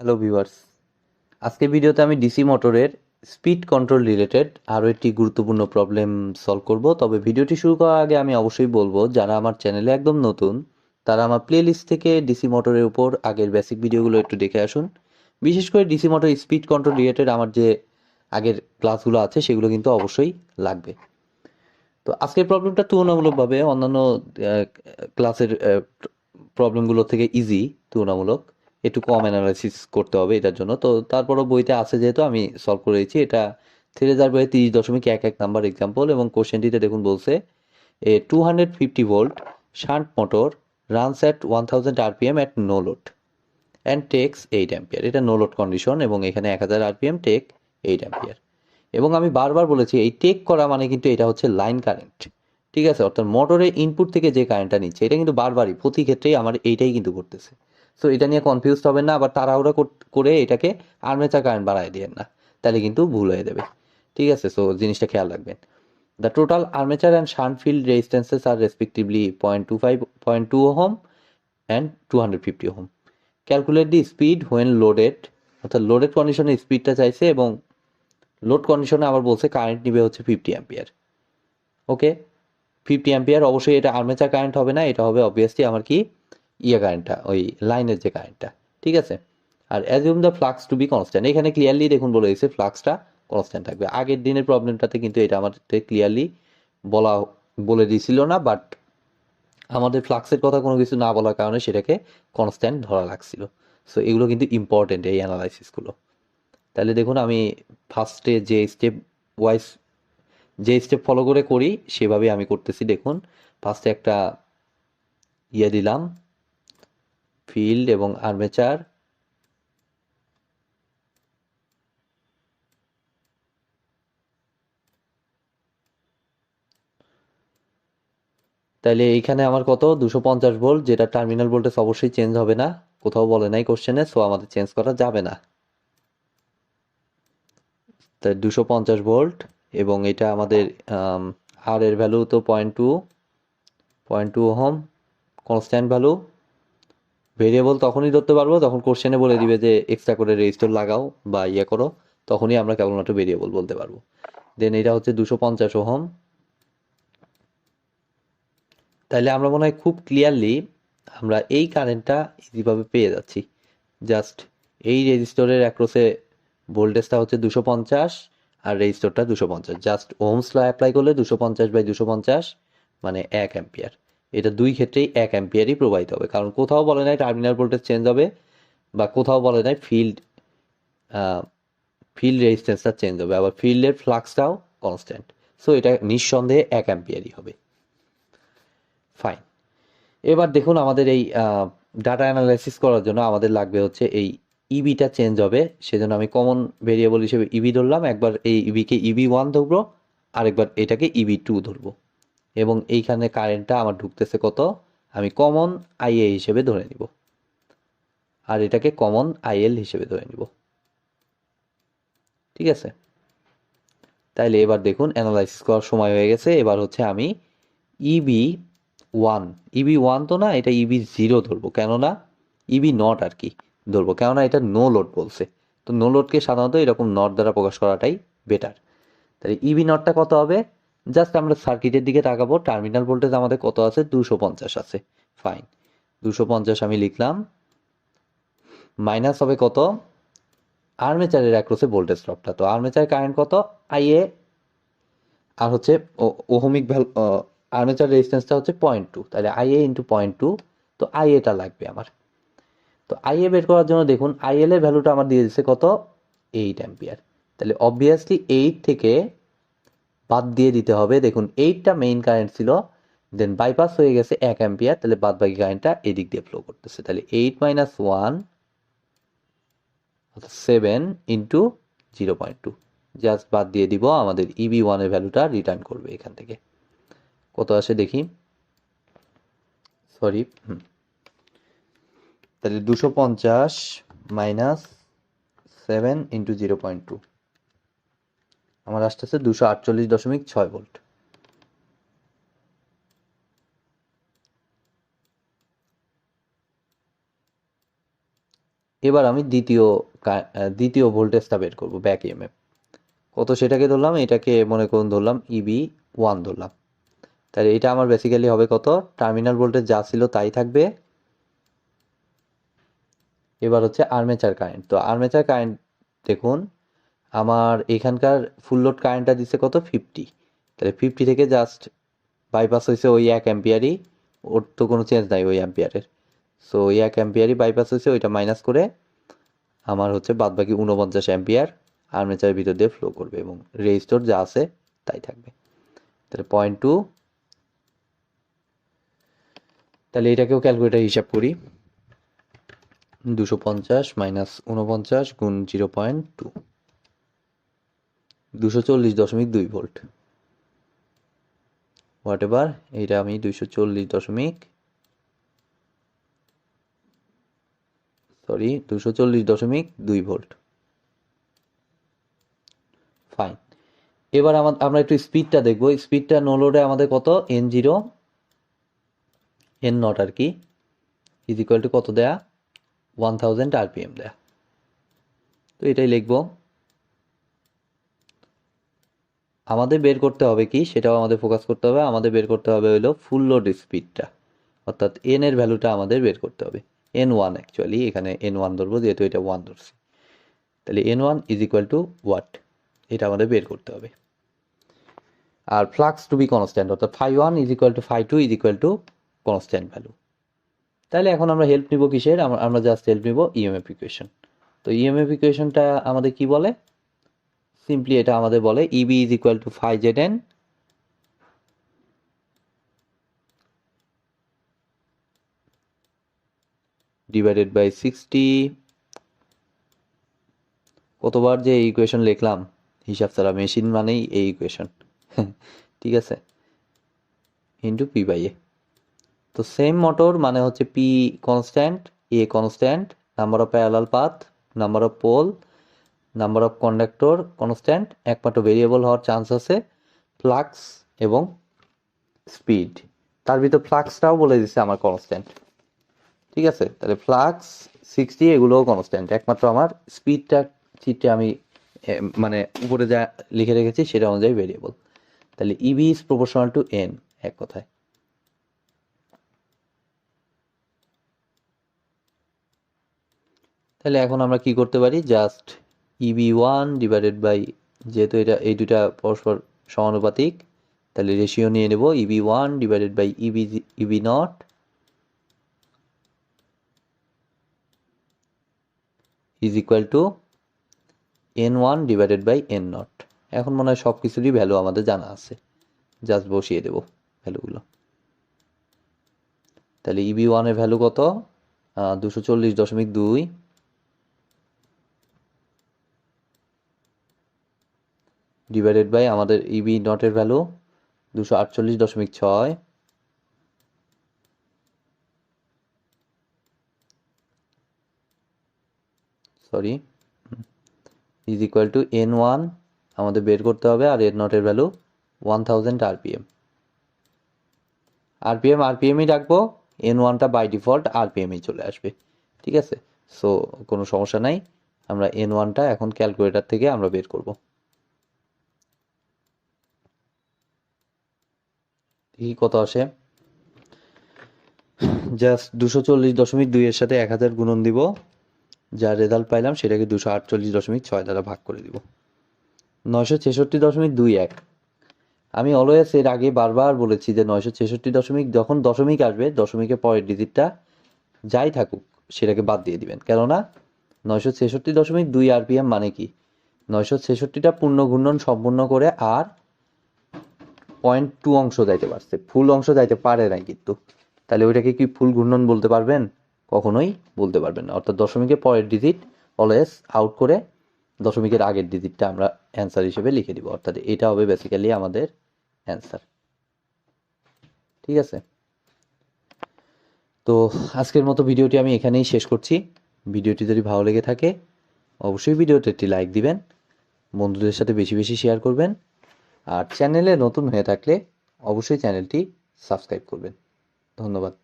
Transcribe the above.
Hello viewers, আজকের ভিডিওতে আমি ডিসি মোটরের স্পিড কন্ট্রোল রিলেটেড আরও একটি গুরুত্বপূর্ণ প্রবলেম সলভ করব। তবে ভিডিওটি শুরু করার আগে আমি অবশ্যই বলবো, যারা আমার চ্যানেলে একদম নতুন তারা আমার প্লেলিস্ট থেকে ডিসি মোটরের উপর আগের বেসিক ভিডিওগুলো একটু দেখে আসুন। বিশেষ করে DC motor speed control related আমার যে আগের ক্লাসগুলো আছে সেগুলো কিন্তু অবশ্যই লাগবে। তো আজকের প্রবলেমটা তুলনামূলকভাবে অন্যান্য ক্লাসের প্রবলেমগুলো থেকে ইজি, তুলনামূলক একটু কম অ্যানালাইসিস করতে হবে এটার জন্য। তো তারপরও বইতে আছে যেহেতু আমি সলভ করে দিচ্ছি। এটা থ্রেজার বইয়ে 30.11 নাম্বার এক্সাম্পল, এবং কোশ্চেনটিতে দেখুন বলছে a 250 volt shunt motor runs at 1000 RPM at no load and takes 8 ampere. এটা নো লোড কন্ডিশন, এবং এখানে 1000 আরপিএম টেক 8 অ্যাম্পিয়ার। এবং আমি বারবার বলেছি এই টেক করা মানে কিন্তু এটা হচ্ছে লাইন কারেন্ট, ঠিক আছে? অর্থাৎ মোটরের ইনপুট থেকে যে কারেন্টটা নিচ্ছে এটা কিন্তু বারবারই প্রতি ক্ষেত্রেই আমার এইটাই কিন্তু করতেছে। সো এটা নিয়ে কনফিউজড হবেন না, আবার তাড়াহুড়া করে এটাকে আর্মেচার কারেন্ট বাড়ায় দিয়েন না, তাহলে কিন্তু ভুল হয়ে যাবে, ঠিক আছে? সো জিনিসটা খেয়াল রাখবেন। The total armature and shunt field resistances are respectively 0.25 0.2 ohm and 250 ohm. Calculate the speed when loaded, অর্থাৎ লোডেড কন্ডিশনে স্পিডটা চাইছে, এবং লোড কন্ডিশনে আবার বলছে কারেন্ট নিবে হচ্ছে 50 অ্যাম্পিয়ার। ওকে, 50 অ্যাম্পিয়ার অবশ্যই এটা আর্মেচার কারেন্ট হবে না, এটা হবে অবভিয়াসলি আমার কি কারেন্টটা, ওই লাইনের যে কারেন্টটা, ঠিক আছে? আর assume the flux to be constant, এখানে ক্লিয়ারলি দেখুন বলে দিয়েছে ফ্লাক্সটা কনস্ট্যান্ট থাকবে। আগের দিনের প্রবলেমটাতে কিন্তু এটা আমাদের ক্লিয়ারলি বলা বলে দিয়েছিল না, বাট আমাদের ফ্লাক্সের কথা কোনো কিছু না বলার কারণে সেটাকে কনস্ট্যান্ট ধরা লাগছিল। সো এগুলো কিন্তু ইম্পর্টেন্ট, এই অ্যানালাইসিসগুলো। তাহলে দেখুন আমি ফার্স্টে যে স্টেপ ফলো করে করি সেভাবে আমি করতেছি। দেখুন ফার্স্টে একটা দিলাম, ফিল্ড এবং আর্মেচার। তাইলে এইখানে আমার কত 250 ভোল্ট, যেটা টার্মিনাল ভোল্টেজ অবশ্যই চেঞ্জ হবে না, কোথাও বলে নাই কোশ্চেনে, সো আমাদের চেঞ্জ করা যাবে না। তাই 250 ভোল্ট, এবং এটা আমাদের আর এর ভ্যালু তো 0.2 ওহম, কনস্ট্যান্ট ভ্যালু। ভেরিয়েবল তখনই ধরতে পারবো যখন কোশ্চেনে বলে দিবে যে এক্সট্রা করে রেজিস্টর লাগাও বা করো, তখনই আমরা কেবলমাত্র ভেরিয়েবল বলতে পারবো। দেন এটা হচ্ছে 250 ওহম। তাহলে আমরা মনে হয় খুব ক্লিয়ারলি আমরা এই কারেন্টটা ইজিভাবে পেয়ে যাচ্ছি। জাস্ট এই রেজিস্টরের অ্যাক্রসে ভোল্টেজটা হচ্ছে 250, আর রেজিস্টরটা 250, জাস্ট ওহমস ল অ্যাপ্লাই করলে 250/250 মানে 1 অ্যাম্পিয়ার। এটা দুই ক্ষেত্রেই 1 অ্যাম্পিয়ারই প্রবাহিত হবে, কারণ কোথাও বলে নাই টার্মিনাল ভোল্টেজ চেঞ্জ হবে, বা কোথাও বলে নাই ফিল্ড রেজিস্ট্যান্সটা চেঞ্জ হবে, আবার ফিল্ডের ফ্লাক্সটাও কনস্ট্যান্ট। সো এটা নিঃসন্দেহে 1 অ্যাম্পিয়ারই হবে। ফাইন। এবার দেখুন আমাদের এই ডাটা অ্যানালাইসিস করার জন্য আমাদের লাগবে হচ্ছে এই ইবিটা চেঞ্জ হবে, সেজন্য আমি কমন ভেরিয়েবল হিসেবে ইবি ধরলাম। একবার এই ইবিকে ইবি1 ধরবো, আরেকবার এটাকে ইবি2 ধরবো, এবং এইখানে কারেন্টটা আমার ঢুকতেছে কত আমি কমন আইএ হিসেবে ধরে নিব, আর এটাকে কমন আইএল হিসেবে ধরে নিব, ঠিক আছে? তাইলে এবার দেখুন অ্যানালাইসিস করার সময় হয়ে গেছে। এবার হচ্ছে আমি ইবি1, ইবি1 তো না, এটা ইবি0 ধরবো, কেননা ইবি0 আর কি ধরবো, কেননা এটা নো লোড বলছে। তো নো লোডকে সাধারণত এরকম নট দ্বারা প্রকাশ করাটাই বেটার। তাহলে ইবি0টা কত হবে? জাস্ট আমরা সার্কিটের দিকে তাকাবো, টার্মিনাল ভোল্টেজ আমাদের কত আছে? 250 আছে। ফাইন, 250 আমি লিখলাম, মাইনাস হবে কত আর্মেচারের অ্যাক্রসে ভোল্টেজ ড্রপটা। তো আর্মেচার কারেন্ট কত? আইএ, আর হচ্ছে ওহমিক আর্মেচার রেজিস্ট্যান্সটা হচ্ছে 0.2, তাহলে আইএ ইন্টু 0.2। তো আইএটা লাগবে আমার। তো আইএ বের করার জন্য দেখুন আইএল এর ভ্যালুটা আমার দিয়ে দিচ্ছে কত? 8 অ্যাম্পিয়ার। তাহলে অবভিয়াসলি 8 থেকে বাদ দিয়ে দিতে হবে। দেখুন 8টা মেইন কারেন্ট ছিল, দেন বাইপাস হয়ে গেছে 1 অ্যাম্পিয়ার, তাহলে বাদ বাকি কারেন্টটা এদিক দিয়ে ফ্লো করতেছে। তাহলে 8 - 1 7 ইন্টু 0.2, জাস্ট বাদ দিয়ে দিব, আমাদের ইবি1 এর ভ্যালুটা রিটার্ন করবে এখান থেকে। কত আসে দেখি, সরি, তাহলে 250 মাইনাস 7 ইন্টু 0.2 আমার আসতেছে 248.6 ভোল্ট। এবার আমি দ্বিতীয় ভোল্টেজটা বের করব, ব্যাক ইএমএফ কত সেটাকে ধরলাম, এটাকে মনে করুন ধরলাম EB1 ধরলাম। তাহলে এটা আমার বেসিক্যালি হবে কত, টার্মিনাল ভোল্টেজ যা ছিল তাই থাকবে। এবার হচ্ছে আর্মেচার কারেন্ট। তো আর্মেচার কারেন্ট দেখুন আমার এখানকার ফুল লোড কারেন্টটা দিচ্ছে কত 50, তাহলে 50 থেকে জাস্ট বাইপাস হয়েছে ওই 1 অ্যাম্পিয়ারই, ওর তো কোনো চেঞ্জ নাই ওই অ্যাম্পিয়ারের। সো ওই 1 অ্যাম্পিয়ারই বাইপাস হয়েছে, ওইটা মাইনাস করে আমার হচ্ছে বাদ বাকি 49 অ্যাম্পিয়ার আর্মেচারের ভিতর দিয়ে ফ্লো করবে এবং রেজিস্টর যা আছে তাই থাকবে। তাহলে 0.2, তাহলে এটাকেও ক্যালকুলেটার হিসাব করি, 250 মাইনাস 49 গুণ 0.2, 240.2 ভোল্ট। হোয়াট এভার, এইটা আমি 240.2 ভোল্ট। ফাইন। এবার আমরা একটু স্পিডটা দেখবো। স্পিডটা নো লোডে আমাদের কত, N0 N0 আর কি ইজ ইকুয়াল টু কত দেয়া, 1000 RPM দেয়া। তো এটাই লিখবো। আমাদের বের করতে হবে কি, সেটাও আমাদের ফোকাস করতে হবে। আমাদের বের করতে হবে হলো ফুল লোড স্পিডটা, অর্থাৎ এন এর ভ্যালুটা আমাদের বের করতে হবে। N1 অ্যাকচুয়ালি, এখানে N1 ধরবো যেহেতু এটা 1 ধরছি। তাহলে N1 is equal two watt, এটা আমাদের বের করতে হবে। আর ফ্লাক্স টু বি কনস্ট্যান্ট, অর্থাৎ φ1 is equal to φ2 is equal to constant value. তাহলে এখন আমরা হেল্প নিব কিসের, আমরা জাস্ট হেল্প নিব ইএমএফ ইকুয়েশন। তো ইএমএফ ইকুয়েশনটা আমাদের কি বলে, সিম্পলি এটা আমাদের বলে EB is equal to φZN divided by 60, কতবার যে এই ইকুয়েশন লিখলাম হিসাব ছাড়া, মেশিন মানেই এই ইকুয়েশন ঠিক আছে, ইন্টু পি বাই এ। তো সেম মোটর মানে হচ্ছে P constant, A constant, number of parallel path, number of pole, number of conductor constant, একমাত্র ভেরিয়েবল হওয়ার চান্স আছে ফ্লাক্স এবং স্পিড। তার ভিতর ফ্লাক্সটাও বলে দিচ্ছে আমার কনস্ট্যান্ট, ঠিক আছে। তাহলে ফ্লাক্স 60 এগুলোও কনস্ট্যান্ট, একমাত্র আমার স্পিডটা চিটে আমি মানে উপরে যা লিখে রেখেছি সেটা অনুযায়ী ভেরিয়েবল। তাহলে ইবি ইজ প্রপোর্শনাল টু এন, এক কথায়। তাহলে এখন আমরা কি করতে পারি, জাস্ট EB1 ডিভাইডেড বাই, যেহেতু এটা এই দুটা পরস্পর সমানুপাতিক, তাহলে রেশিও নিয়ে নেব EB1 divided by EB naught is equal to N1 divided by N naught. এখন মনে হয় সব কিছুরই ভ্যালু আমাদের জানা আছে, জাস্ট বসিয়ে দেব ভ্যালুগুলো। তাহলে EB1 এর ভ্যালু কত, 240.2 ডিভাইডেড বাই আমাদের EB নটের value 248.6, sorry, is equal to N1 আমাদের বের করতে হবে, আর N নটের ভ্যালু 1000 RPM। RPMই রাখবো, N1টা বাই ডিফল্ট RPMই চলে আসবে, ঠিক আছে। সো কোনো সমস্যা নাই, আমরা N1টা এখন ক্যালকুলেটর থেকে আমরা বের করব। দেখি কত আসে, জাস্ট 240.2 এর সাথে 1000 গুণন দিব, যা রেজাল্ট পাইলাম সেটাকে 248.6 দ্বারা ভাগ করে দিব, 966.21। আমি অলওয়েজ এর আগে বারবার বলেছি যে 966 যখন দশমিক আসবে, দশমিকের পরের ডিজিটটা যাই থাকুক সেটাকে বাদ দিয়ে দিবেন, কেননা 966.2 RPM মানে কি, 966টা পূর্ণ ঘূর্ণন সম্পূর্ণ করে আর 0.2 অংশ যাইতে পারছে, ফুল অংশ যাইতে পারে নাই কিন্তু। তাহলে ওইটাকে কি ফুল ঘূর্ণন বলতে পারবেন, কখনোই বলতে পারবেন না। অর্থাৎ দশমিকের পরের ডিজিট অলওয়েজ আউট করে দশমিকের আগের ডিজিটটা আমরা অ্যান্সার হিসেবে লিখে দিব, অর্থাৎ এটা হবে বেসিক্যালি আমাদের অ্যান্সার, ঠিক আছে। তো আজকের মতো ভিডিওটি আমি এখানেই শেষ করছি। ভিডিওটি যদি ভালো লেগে থাকে অবশ্যই ভিডিওতে একটি লাইক দিবেন, বন্ধুদের সাথে বেশি বেশি শেয়ার করবেন, আর চ্যানেলে নতুন হয়ে থাকলে অবশ্যই চ্যানেলটি সাবস্ক্রাইব করবেন। ধন্যবাদ।